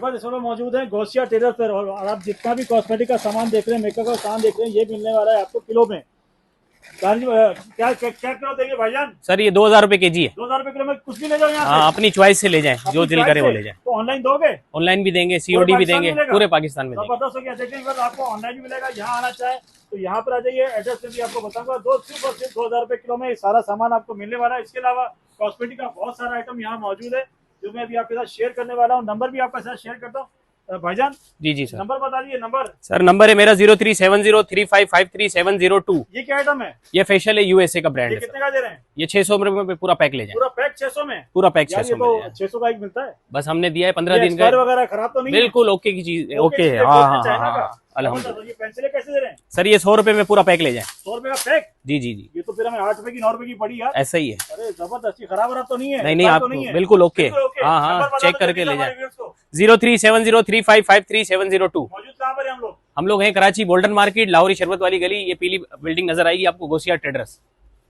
पास इस समय मौजूद है गोसिया टेलर पर, और आप जितना भी कॉस्मेटिक का सामान देख रहे हैं, मेकअप का सामान देख रहे हैं, ये मिलने वाला है आपको किलो में। क्या क्या किलो देंगे भाईजान? सर ये 2000 रुपए केजी है। 2000 रुपए किलो में कुछ भी ले जाओ यहाँ से। हाँ, अपनी चॉइस से ले जाएं, जो दिल करे वो ले जाएं। तो ऑनलाइन दोगे? ऑनलाइन भी देंगे, सीओडी भी देंगे, पूरे पाकिस्तान में देंगे। जबरदस्त हो गया। देखिए अगर आपको ऑनलाइन भी मिलेगा, यहाँ आना चाहे तो यहाँ पर आ जाइए। एड्रेस भी आपको बताऊंगा। सिर्फ और सिर्फ 2000 रुपए किलो में ये सारा सामान आपको मिलने वाला है। इसके अलावा कॉस्मेटिक का बहुत सारा आइटम यहाँ मौजूद है, जो मैं अभी आपके साथ शेयर करने वाला हूँ। नंबर भी आपके साथ शेयर करता हूँ भाईजान। जी सर, नंबर बता दीजिए। नंबर सर नंबर है मेरा 037035533702। ये क्या आइटम है? ये फेशियल है, यूएसए का ब्रांड है। कितने का दे रहे हैं? ये 600 रुपए में पूरा पैक ले जाए। पूरा पैक 600 में? पूरा पैक 600 में। 600 का एक मिलता है। बस हमने दिया है 15 दिन का। वगैरह खराब तो नहीं? बिल्कुल ओके की चीज, ओके है। हाँ, अल्हम्दुलिल्लाह। ये पेंसिल कैसे दे रहे हैं सर ये 100 रुपए में पूरा पैक ले जाए। 100 रुपए का पैक? जी। ये तो फिर हमें 8 रुपए की 9 रुपए की पड़ी यार। ऐसा ही है। अरे जबरदस्त, खराब तो नहीं है? नहीं आप बिल्कुल ओके। हाँ, चेक करके ले जाए। 037035533702। मौजूद कहाँ पर है हम लोग? हम लोग हैं कराची, गोल्डन मार्केट, लाहौरी शरबत वाली गली। ये पीली बिल्डिंग नजर आएगी आपको, गोसिया ट्रेडर्स।